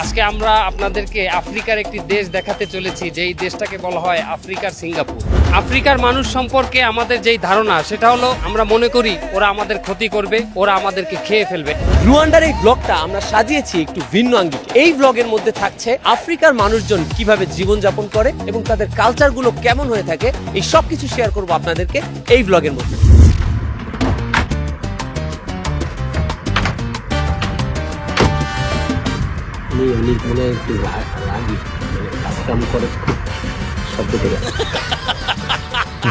আজকে আমরা আপনাদেরকে আফ্রিকার একটি দেশ দেখাতে চলেছি, যেই দেশটাকে বলা হয় আফ্রিকার সিঙ্গাপুর। আফ্রিকার মানুষ সম্পর্কে আমাদের যেই ধারণা সেটা হলো আমরা মনে করি ওরা আমাদের ক্ষতি করবে, ওরা আমাদেরকে খেয়ে ফেলবে। রুয়ান্ডার এই ব্লগটা আমরা সাজিয়েছি একটু ভিন্ন আঙ্গিকে। এই ব্লগের মধ্যে থাকছে আফ্রিকার মানুষজন কিভাবে জীবনযাপন করে এবং তাদের কালচারগুলো কেমন হয়ে থাকে, এই সব কিছু শেয়ার করবো আপনাদেরকে এই ব্লগের মধ্যে।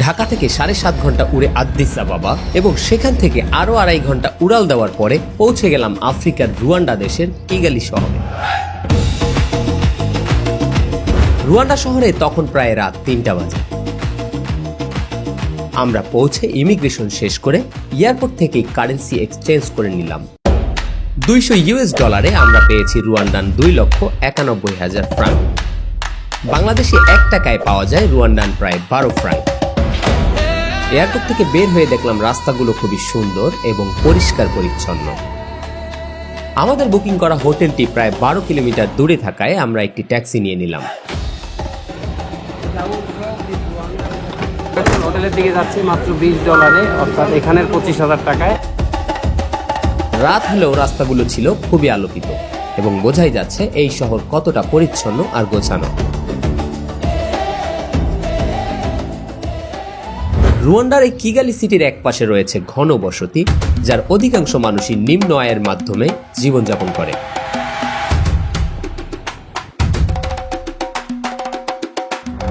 ঢাকা থেকে 7.5 ঘন্টা উড়ে আদ্দিস আবাবা এবং সেখান থেকে আরো 2.5 ঘন্টা উড়াল দেওয়ার পরে পৌঁছে গেলাম আফ্রিকার রুয়ান্ডা দেশের কিগালি শহরে। রুয়ান্ডা শহরে তখন প্রায় রাত 3টা বাজে। আমরা পৌঁছে ইমিগ্রেশন শেষ করে এয়ারপোর্ট থেকে কারেন্সি এক্সচেঞ্জ করে নিলাম। $200 আমরা পেয়েছি রুয়ান্ডান 2,91,000 ফ্রাঙ্ক। বাংলাদেশে 1 টাকায় পাওয়া যায় রুয়ান্ডান প্রায় 12 ফ্রাঙ্ক। এয়ারপোর্ট থেকে বের হয়ে দেখলাম রাস্তাগুলো খুবই সুন্দর এবং পরিষ্কার পরিচ্ছন্ন। আমাদের বুকিং করা হোটেলটি প্রায় 12 কিলোমিটার দূরে থাকায় আমরা একটি ট্যাক্সি নিয়ে নিলাম। হোটেলের দিকে যাচ্ছি মাত্র $20, অর্থাৎ এখানের 25,000 টাকায়। রাত হলেও রাস্তাগুলো ছিল খুবই আলোকিত এবং বোঝাই যাচ্ছে এই শহর কতটা পরিচ্ছন্ন আর গোছানো। রুয়ান্ডার এই কিগালি সিটির এক পাশে রয়েছে ঘন বসতি, যার অধিকাংশ মানুষই নিম্ন আয়ের মাধ্যমে জীবনযাপন করে।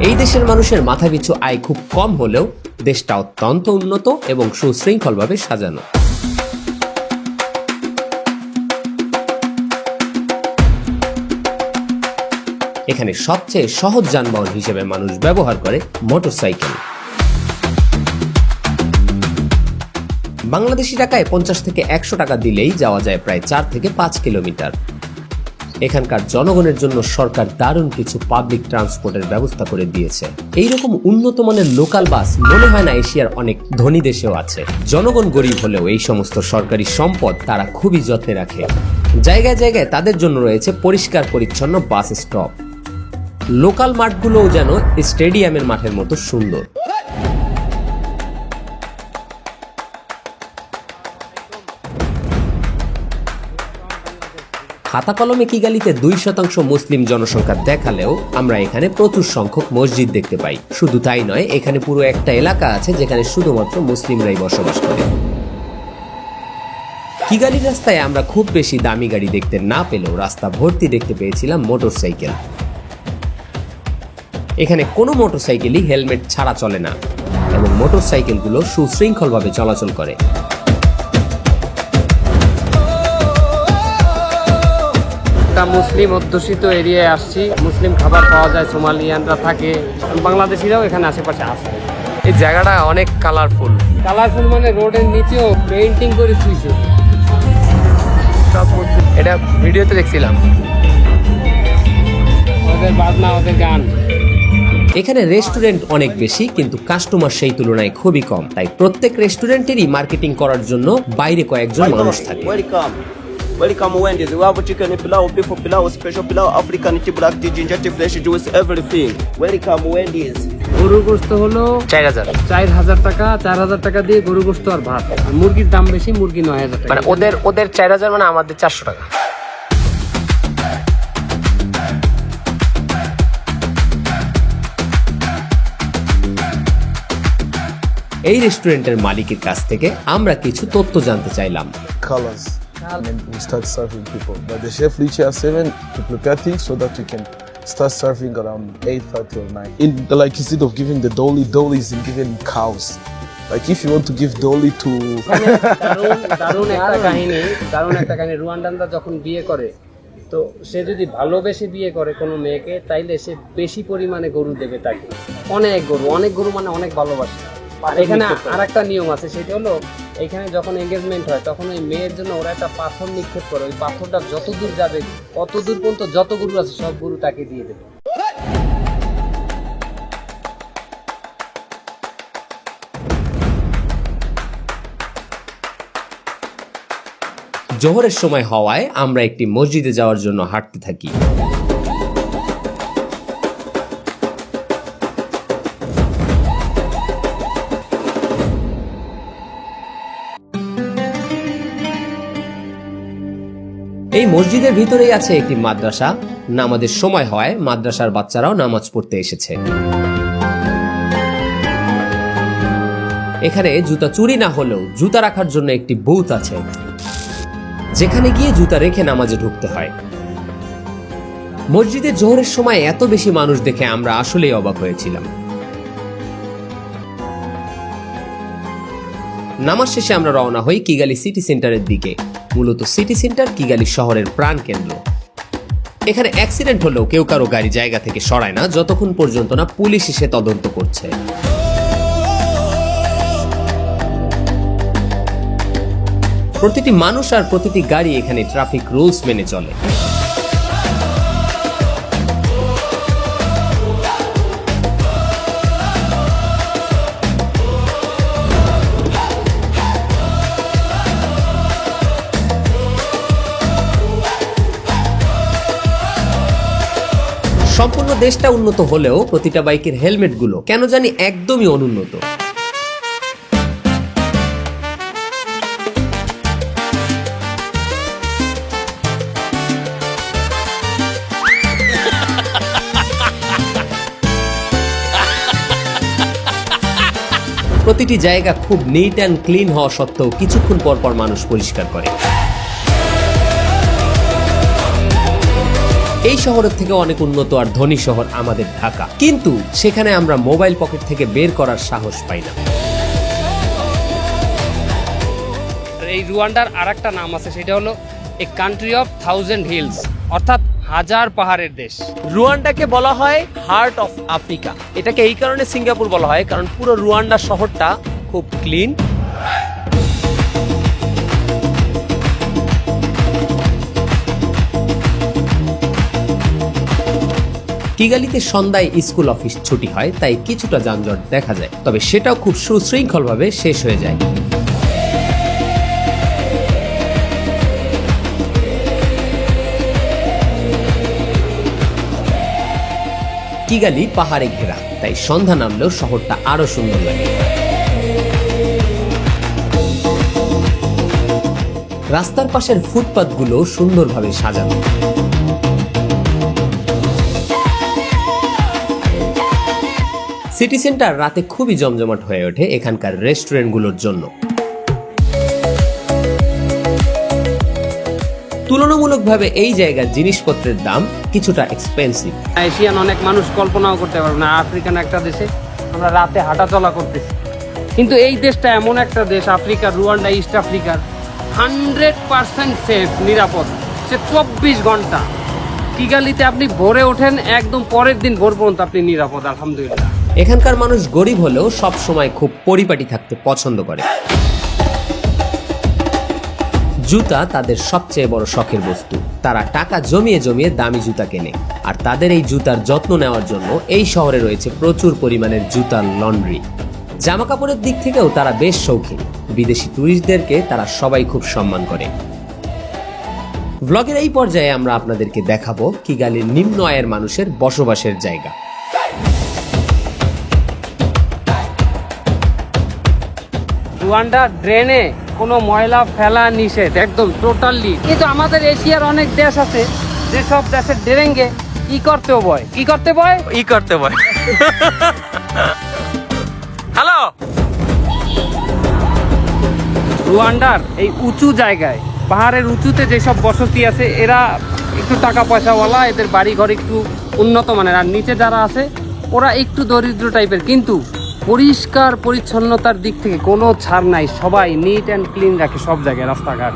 এই দেশের মানুষের মাথাপিছু আয় খুব কম হলেও দেশটা অত্যন্ত উন্নত এবং সুশৃঙ্খলভাবে সাজানো। এখানে সবচেয়ে সহজ যানবাহন হিসেবে মানুষ ব্যবহার করে মোটরসাইকেল। বাংলাদেশি টাকায় 50 থেকে 100 টাকা দিলেই যাওয়া যায় প্রায় 4 থেকে 5 কিলোমিটার। এখানকার জনগণের জন্য সরকার দারুণ কিছু পাবলিক ট্রান্সপোর্টের ব্যবস্থা করে দিয়েছে। এইরকম উন্নত মানের লোকাল বাস মনে হয় না এশিয়ার অনেক ধনী দেশেও আছে। জনগণ গরিব হলেও এই সমস্ত সরকারি সম্পদ তারা খুবই যত্নে রাখে। জায়গায় জায়গায় তাদের জন্য রয়েছে পরিষ্কার পরিচ্ছন্ন বাস স্টপ। লোকাল মাঠগুলোও যেন স্টেডিয়ামের মাঠের মতো সুন্দর। খাতা কলমে কিগালিতে 2% মুসলিম জনসংখ্যা দেখালেও আমরা এখানে প্রচুর সংখ্যক মসজিদ দেখতে পাই। শুধু তাই নয়, এখানে পুরো একটা এলাকা আছে যেখানে শুধুমাত্র মুসলিমরাই বসবাস করে। কিগালি রাস্তায় আমরা খুব বেশি দামি গাড়ি দেখতে না পেলেও রাস্তা ভর্তি দেখতে পেয়েছিলাম মোটরসাইকেল। এখানে কোনো মোটরসাইকেলই হেলমেট ছাড়া চলে না এবং মোটরসাইকেলগুলো সুশৃঙ্খলভাবে চলাচল করে। মুসলিম অধ্যুষিত এরিয়ায় আসছি। মুসলিম খাবার পাওয়া যায়, সোমালিয়ানরা থাকে, বাংলাদেশিরাও এখানে আশেপাশে আছে। এই জায়গাটা অনেক কালারফুল। কালারফুল মানে রোডের নিচেও পেইন্টিং করে থুইছে। এটা ভিডিওতে দেখছিলাম। ওদের বাজনা, ওদের গান। এখানে রেস্টুরেন্ট অনেক বেশি, কিন্তু কাস্টমার সেই তুলনায় খুবই কম। তাই প্রত্যেক রেস্টুরেন্টেরই মার্কেটিং করার জন্য বাইরে কয়েকজন মানুষ থাকে। Welcome Wendy's. We have chicken pilau, beef pilau, special pilau, African tea, black tea, ginger tea, fresh juice, everything. Welcome Wendy's. গরুর গোশত হলো 4,000 টাকা। 4,000 টাকা দিয়ে গরু গোশত আর ভাত। মুরগির দাম বেশি, মুরগি 9,000 টাকা। মানে ওদের 4,000 মানে আমাদের 400 টাকা। এই রেস্টুরেন্টের মালিকের কাছ থেকে আমরা কিছু তথ্য জানতে চাইলাম। Colors. And then we start serving people. But the chef reaches at 7 to prepare things so that we can start serving around 8:30 or 9. Instead of giving the dolly is giving cows. Like if you want to give dolly to দারুণ একটা কাহিনী। রুয়ান্ডানরা যখন বিয়ে করে, তো সে যদি ভালোবেসে বিয়ে করে কোনো মেয়েকে, তাইলে সে বেশি পরিমাণে গরু দেবে তাকে। অনেক গরু মানে অনেক ভালোবাসে। আর এখানে আর একটা নিয়ম আছে, সেটা হলো এখানে যখন এঙ্গেজমেন্ট হয় তখন ওই মেয়ের জন্য ওরা একটা পাথর নিক্ষেপ করে। ওই পাথরটা যত দূর যাবে, কত দূর পর্যন্ত যত গরু আছে সব গরু তাকে দিয়ে দেবে। জোহরের সময় হওয়ায় আমরা একটি মসজিদে যাওয়ার জন্য হাঁটতে থাকি। এই মসজিদের ভিতরেই আছে একটি মাদ্রাসা। নামাজের সময় হয়, মাদ্রাসার বাচ্চারাও নামাজ পড়তে এসেছে। এখানে জুতা চুরি না হলেও জুতা রাখার জন্য একটি বুথ আছে, যেখানে গিয়ে জুতা রেখে নামাজে ঢুকতে হয়। মসজিদে জোহরের সময় এত বেশি মানুষ দেখে আমরা আসলেই অবাক হয়েছিলাম। নামাজ শেষে আমরা রওনা হই কিগালি সিটি সেন্টারের দিকে। মূলত সিটি সেন্টার কিগালি শহরের প্রাণকেন্দ্র। এখানে অ্যাক্সিডেন্ট হলেও কেউ কারো গাড়ি জায়গা থেকে সরায় না যতক্ষণ পর্যন্ত না পুলিশ এসে তদন্ত করছে। প্রতিটি মানুষ আর প্রতিটি গাড়ি এখানে ট্রাফিক রুলস মেনে চলে। সম্পূর্ণ দেশটা উন্নত হলেও প্রতিটা বাইকের হেলমেটগুলো কেন জানি একদমই অনুন্নত। প্রতিটি জায়গা খুব নিট অ্যান্ড ক্লিন হওয়া সত্ত্বেও কিছুক্ষণ পর পর মানুষ পরিষ্কার করে। এই শহরের থেকে অনেক উন্নত আর ধনী শহর আমাদের ঢাকা, কিন্তু সেখানে আমরা মোবাইল পকেট থেকে বের করার সাহস পাই না। এই রুয়ান্ডার আরেকটা নাম আছে, সেটা হলো এ কান্ট্রি অফ 1000 হিলস, অর্থাৎ হাজার পাহাড়ের দেশ। রুয়ান্ডাকে বলা হয় হার্ট অফ আফ্রিকা। এটাকে এই কারণে সিঙ্গাপুর বলা হয় কারণ পুরো রুয়ান্ডা শহরটা খুব ক্লিন। কিগালিতে সন্ধ্যায় স্কুল অফিস ছুটি হয়, তাই কিছুটা যানজট দেখা যায়, তবে সেটাও খুব সুশৃঙ্খলভাবে শেষ হয়ে যায়। কিগালি পাহাড়ে ঘেরা, তাই সন্ধ্যা নামলেও শহরটা আরো সুন্দর লাগে। রাস্তার পাশের ফুটপাতগুলো সুন্দরভাবে সাজানো। সিটি সেন্টার রাতে খুবই জমজমাট হয়ে ওঠে এখানকার রেস্টুরেন্টগুলোর জন্য। তুলনামূলকভাবে এই জায়গার জিনিসপত্রের দাম কিছুটা এক্সপেন্সিভ। এশিয়ান অনেক মানুষ কল্পনাও করতে পারবে না, আফ্রিকান একটা দেশে আমরা রাতে হাঁটাচলা করতেছি। কিন্তু এই দেশটা এমন একটা দেশ, আফ্রিকার রুয়ান্ডা, ইস্ট আফ্রিকার 100% সেফ, নিরাপদ। সে 24 ঘন্টা। কিগালিতে আপনি ভোরে ওঠেন, একদম পরের দিন ভোর পর্যন্ত আপনি নিরাপদ, আলহামদুলিল্লাহ। এখানকার মানুষ গরিব হলেও সব সময় খুব পরিপাটি থাকতে পছন্দ করে। জুতা তাদের সবচেয়ে বড় শখের বস্তু। তারা টাকা জমিয়ে জমিয়ে দামি জুতা কেনে, আর তাদের এই জুতার যত্ন নেওয়ার জন্য এই শহরে রয়েছে প্রচুর পরিমাণের জুতার লন্ড্রি। জামা কাপড়ের দিক থেকেও তারা বেশ শৌখিন। বিদেশি টুরিস্টদেরকে তারা সবাই খুব সম্মান করে। ব্লগের এই পর্যায়ে আমরা আপনাদেরকে দেখাবো কিগালির নিম্ন আয়ের মানুষের বসবাসের জায়গা। রুয়ান্ডা ড্রেনে কোনো ময়লা ফেলা নিষেধ, একদম টোটালি। কিন্তু আমাদের এশিয়ার অনেক দেশ আছে, যেসব দেশের ড্রেনকে কি করতে বয়, কি করতে বয়, ই করতে বয়। হ্যালো, রুয়ান্ডার এই উঁচু জায়গায়, পাহাড়ের উঁচুতে যেসব বসতি আছে, এরা একটু টাকা পয়সাওয়ালা, এদের বাড়ি ঘর একটু উন্নত মানের। আর নিচে যারা আছে ওরা একটু দরিদ্র টাইপের, কিন্তু পরিষ্কার পরিচ্ছন্নতার দিক থেকে কোনো ছাড় নাই। সবাই নিট অ্যান্ড ক্লিন রাখে সব জায়গায়, রাস্তাঘাট।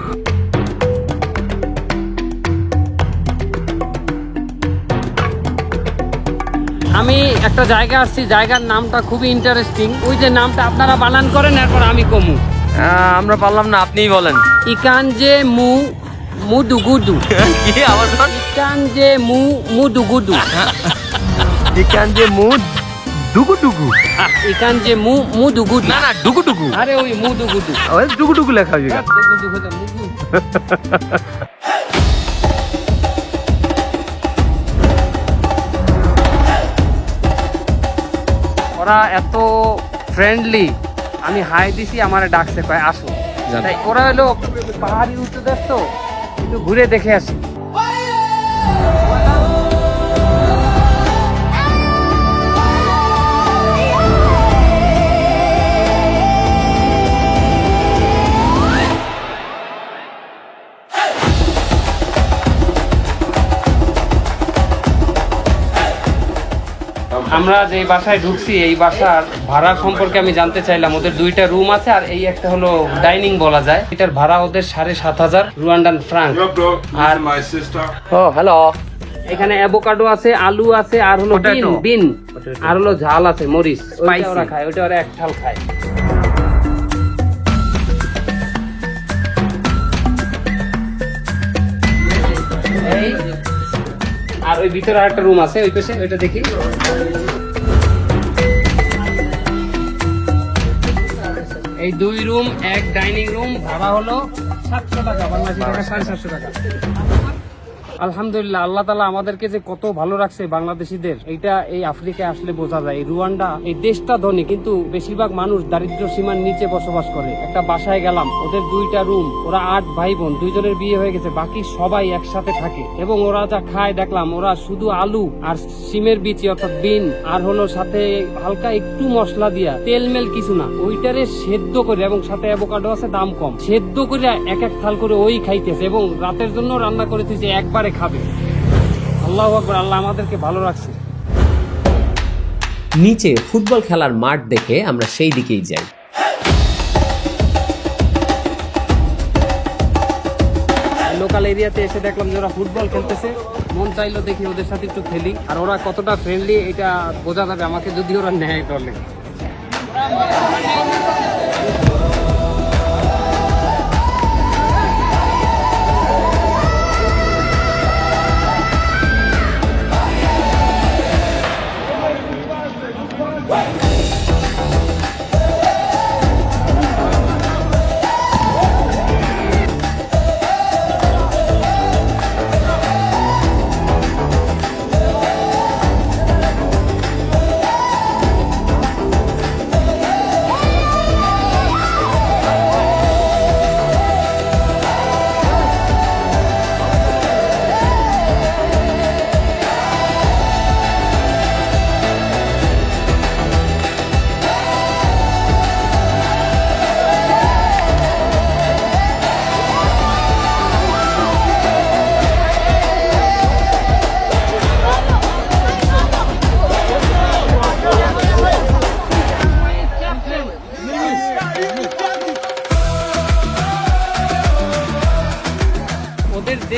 আমি একটা জায়গা আসছি, জায়গার নামটা খুবই ইন্টারেস্টিং। ওই যে নামটা আপনারা বানান করেন, এরপর আমি কমু। আমরা পারলাম না, আপনিই বলেন। ইকানজে মুদুগুদু। কি আবার বল? ইকানজে মুদুগুদু। ইকানজে ডুগু। ইকানজে মুদুগুদু। না, ডুগু। আরে ওই মুদুগুদু। ওই ডুগু লেখা হয়ে গেছে। মুদুগুদু হলো মুদু। ওরা এত ফ্রেন্ডলি, আমি হাই দিছি আমারে ডাকছে কয় আসো। তাই ওরা হলো পাহাড়ি উঁচু দেশ, তো একটু ঘুরে দেখে আসি। আমরা যে বাসায় ঢুকছি এই বাসার ভাড়া সম্পর্কে আমি জানতে চাইলাম। ওদের 2টা রুম আছে আর এই একটা হলো ডাইনিং বলা যায়। এটার ভাড়া ওদের 7,500 রুয়ান্ডান ফ্রাঙ্ক। আর ও হ্যালো, এখানে অ্যাভোকাডো আছে, আলু আছে, আর হলো বিন আর হলো ঝাল আছে, মরিচ। ওইটা ওরা খায়, ওইটা ওরা এক ঝাল খায়। এই আর ওই ভিতরে আরেকটা রুম আছে, ওই পাশে, ওইটা দেখি। এই 2 রুম 1 ডাইনিং রুম, ভাড়া হলো 700 টাকা, বাংলাদেশি টাকা 750 টাকা। আলহামদুলিল্লাহ, আল্লাহ তাআলা আমাদেরকে যে কত ভালো রাখছে বাংলাদেশিদের, এইটা এই আফ্রিকায় আসলে বোঝা যায়। এই রুয়ান্ডা, এই দেশটা ধনী কিন্তু বেশিরভাগ মানুষ দারিদ্র সীমার নিচে বসবাস করে। একটা বাসায় গেলাম, ওদের 2টা রুম, ওরা 8 ভাই বোন, 2 জনের বিয়ে হয়ে গেছে, বাকি সবাই একসাথে থাকে। এবং ওরা যা খায় দেখলাম, ওরা শুধু আলু আর সিমের বিচি অর্থাৎ বিন আর হলো সাথে হালকা একটু মশলা দিয়া, তেল মেল কিছু না, ওইটারে সেদ্ধ করে, এবং সাথে অ্যাভোকাডো আছে, দাম কম, সেদ্ধ করে এক এক থাল করে ওই খাইতেছে। এবং রাতের জন্য রান্না করেছে যে একবারে খাবে। আল্লাহু আকবার, আল্লাহ আমাদেরকে ভালো রাখছে। নিচে ফুটবল খেলার মাঠ দেখে আমরা সেই দিকেই যাই। লোকাল এরিয়াতে এসে দেখলাম যে ওরা ফুটবল খেলতেছে, মন চাইলো দেখি ওদের সাথে একটু খেলি। আর ওরা কতটা ফ্রেন্ডলি এটা বোঝা যাবে আমাকে যদি ওরা নেয় দলে।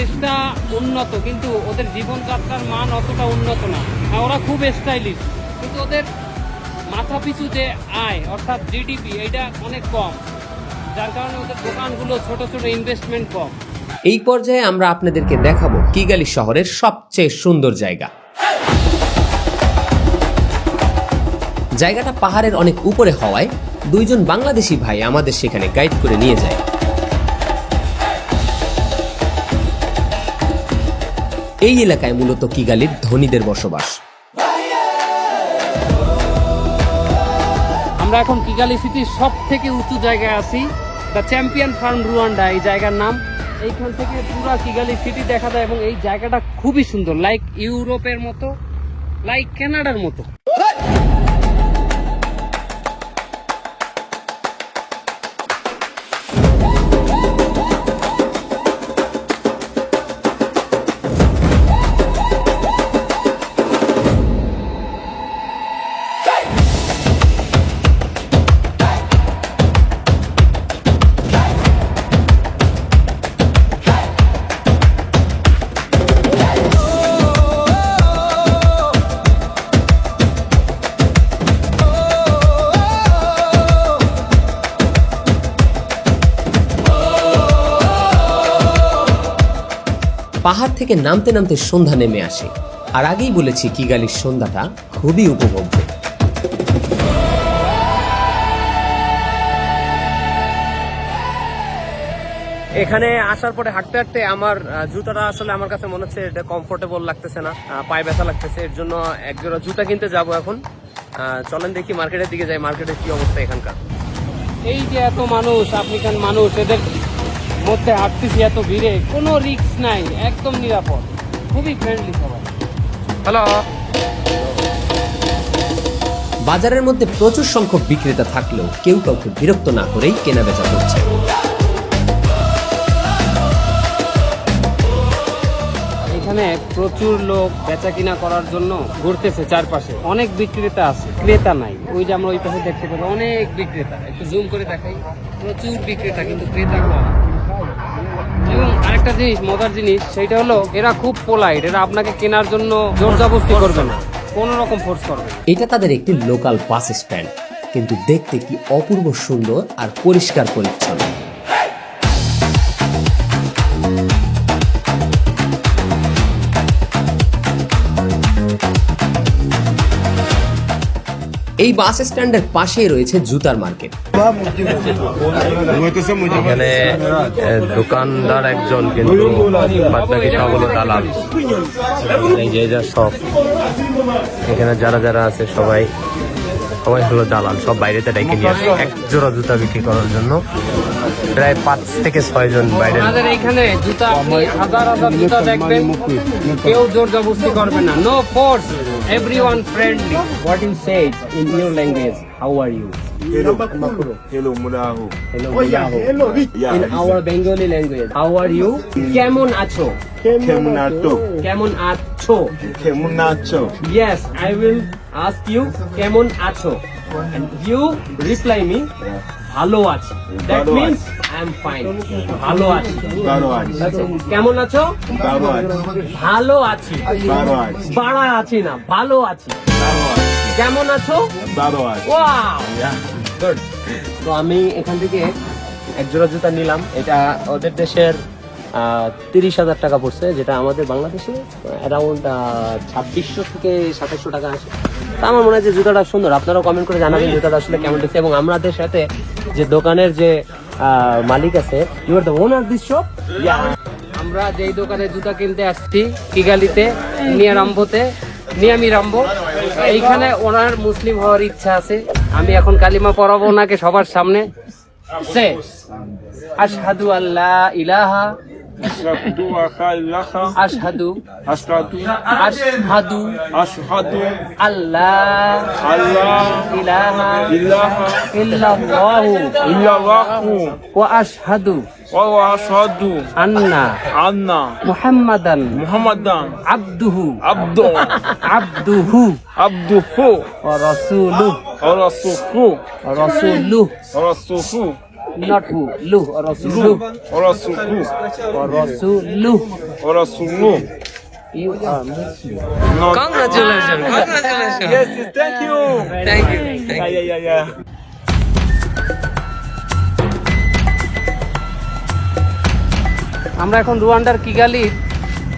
দেশটা উন্নত কিন্তু ওদের জীবনযাত্রার মান অতটা উন্নত না। হ্যাঁ, ওরা খুব স্টাইলিশ কিন্তু ওদের মাথা পিছু যে আয় অর্থাৎ জিডিপি এটা অনেক কম, যার কারণে ওদের দোকানগুলো ছোট ছোট, ইনভেস্টমেন্ট কম। এই পর্যায়ে আমরা আপনাদেরকে দেখাবো কিগালি শহরের সবচেয়ে সুন্দর জায়গা। জায়গাটা পাহাড়ের অনেক উপরে হওয়ায় 2 জন বাংলাদেশি ভাই আমাদের সেখানে গাইড করে নিয়ে যায়। এই এলাকায় মূলত কিগালির ধনীদের বসবাস। আমরা এখন কিগালি সিটির সব থেকে উঁচু জায়গায় আছি, দ্য চ্যাম্পিয়ন ফার্ম রুয়ান্ডা এই জায়গার নাম। এইখান থেকে পুরো কিগালি সিটি দেখা যায় এবং এই জায়গাটা খুবই সুন্দর, লাইক ইউরোপের মতো, লাইক কানাডার মতো। পাহাড় থেকে নামতে নামতে সন্ধ্যা নেমে আসে, আর আগেই বলেছি কিগালির সন্ধ্যাটা খুবই উপভোগ্য। এখানে আসার পরে হাঁটতে হাঁটতে আমার জুতাটা আসলে আমার কাছে মনে হচ্ছে এটা কমফোর্টেবল লাগতেছে না, পায়ে ব্যথা লাগতেছে। এর জন্য এক জোড়া জুতা কিনতে যাব এখন। চলেন দেখি মার্কেটের দিকে যাই, মার্কেটের কি অবস্থা এখানকার। এই যে এত মানুষ, আফ্রিকান মানুষ, এদের মধ্যে হাঁটতেছি এত ভিড়ে, কোনো রিস্ক নাই, একদম নিরাপদ, খুবই ফ্রেন্ডলি সবাই। হ্যালো। বাজারের মধ্যে প্রচুর সংখ্যক বিক্রেতা থাকলেও কেউ কাউকে বিরক্ত না করেই কেনাবেচা করছে। এখানে প্রচুর লোক বেচা কিনা করার জন্য ঘুরতেছে চারপাশে, অনেক বিক্রেতা আছে, ক্রেতা নাই। ওই যে আমরা ওই পাশে দেখতে পাবো অনেক বিক্রেতা, একটু জুম করে দেখাই, প্রচুর বিক্রেতা কিন্তু ক্রেতা কম। এবং আরেকটা জিনিস, মজার জিনিস, সেইটা হলো এরা খুব পোলাইট, এরা আপনাকে কেনার জন্য জোর জবরদস্তি করবে না, কোনো রকম ফোর্স করবে না। এটা তাদের একটি লোকাল বাস স্ট্যান্ড, কিন্তু দেখতে কি অপূর্ব সুন্দর আর পরিষ্কার পরিচ্ছন্ন। এই বাস স্ট্যান্ডের পাশেই রয়েছে জুতার মার্কেট। এখানে দোকানদার একজন, কিন্তু বাদবাকি সবগুলো দালাল। এই যে যা সব এখানে যারা যারা আছে সবাই হলো দালাল, সব বাইরেতে ডেকে নিয়ে আসে এক জোড়া জুতা বিক্রি করার জন্য। প্রায় 5 থেকে 6 জন বাইরে। আমাদের এখানে জুতা, আপনি হাজার হাজার জুতা দেখবেন, কেউ জোর জবরদস্তি করবে না, no force, everyone friendly. What you say in your language? How are you? Hello, Muraho. Hello, Hello. In our Bengali language, how are you? Kemon acho? Kemunato. Kemon acho? Kemunacho. Yes, I will ask you kemon acho, and you reply me bhalo achi. That Bhalo means I am fine. Bhalo achi. Baro achi. Kemon acho? Baro achi. Bhalo achi. Baro achi. Bara achi na, bhalo achi. Baro achi. কেমন আছো? Baro achi. Wow, good. তো আমি এখান থেকে এক জোড়া জুতা নিলাম। এটা ওদের দেশের 30,000 টাকা পড়ছে, যেটা আমাদের বাংলাদেশে অ্যারাউন্ড 2600 থেকে 2700 টাকা আসে। তা আমার মনে হয় যে জুতাটা সুন্দর। আপনারাও কমেন্ট করে জানাবেন জুতাটা আসলে কেমন দেখছে। এবং আমাদের সাথে যে দোকানের যে মালিক আছে, you are the owner this shop. আমরা যেই দোকানে জুতা কিনতে আসছি, কিগালিতে, নিয়ারাম্বোতে, নিয়ামি রাম্বো, এইখানে ওনার মুসলিম হওয়ার ইচ্ছা আছে। আমি এখন কালিমা পড়াবো ওনাকে সবার সামনে। সে আশহাদু আল্লাহ ইলাহা আশহাদু আশহাদু আল্লাহ ইলাহা ইল্লাল্লাহু ওয়া আশহাদু আন্না মুহাম্মাদান আবদুহু ওয়া রাসূলুহু not who, lu, or rasuluh. You are Muslim. Congratulations. Yes, thank you. Thank you. Yeah. আমরা এখন রুয়ান্ডার কিগালির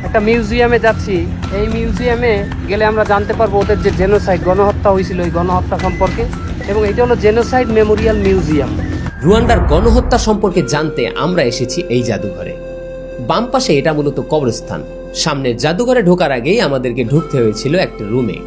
একটা মিউজিয়ামে যাচ্ছি। এই মিউজিয়ামে গেলে আমরা জানতে পারবো ওদের যে জেনোসাইড, গণহত্যা হয়েছিল, ওই গণহত্যা সম্পর্কে। এবং এটা হলো জেনোসাইড মেমোরিয়াল মিউজিয়াম। রুয়ান্ডার গণহত্যা সম্পর্কে জানতে আমরা এসেছি এই জাদুঘরে। বাম পাশে এটা মূলত কবরস্থান। সামনে জাদুঘরে ঢোকার আগেই আমাদেরকে ঢুকতে হয়েছিল একটা রুমে।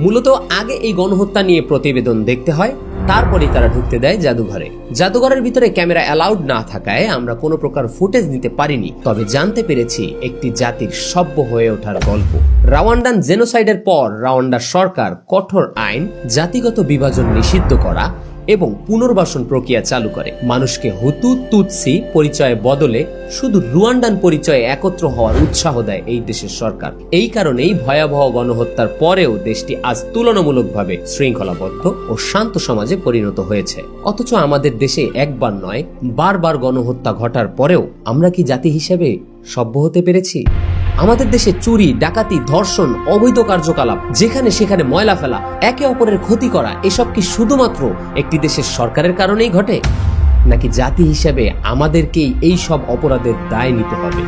মূলত আগে এই গণহত্যা নিয়ে প্রতিবেদন দেখতে হয়, তারপরেই তারা ঢুকতে দেয় জাদুঘরে। জাদুঘরের ভিতরে ক্যামেরা অ্যালাউড না থাকায় আমরা কোনো প্রকার ফুটেজ নিতে পারিনি, তবে জানতে পেরেছি একটি জাতির সভ্য হয়ে ওঠার গল্প। রাওয়ান্ডান জেনোসাইডের পর রাওয়ান্ডার সরকার কঠোর আইন, জাতিগত বিভাজন নিষিদ্ধ করা এবং পুনর্বাসন প্রক্রিয়া চালু করে। মানুষকে হুতু তুতসি পরিচয়ে বদলে শুধু রুয়ান্ডান পরিচয়ে একত্র হওয়ার উৎসাহ দেয় এই দেশের সরকার। এই কারণেই ভয়াবহ গণহত্যার পরেও দেশটি আজ তুলনামূলকভাবে শৃঙ্খলাবদ্ধ ও শান্ত সমাজে পরিণত হয়েছে। অথচ আমাদের দেশে একবার নয়, বারবার গণহত্যা ঘটার পরেও আমরা কি জাতি হিসেবে সভ্য হতে পেরেছি? আমাদের দেশে চুরি, ডাকাতি, ধর্ষণ, অবৈধ কার্যকলাপ, যেখানে সেখানে ময়লা ফেলা, একে অপরের ক্ষতি করা, এসব কি শুধুমাত্র একটি দেশের সরকারের কারণেই ঘটে, নাকি জাতি হিসেবে আমাদেরকেই এই সব অপরাধের দায় নিতে হবে?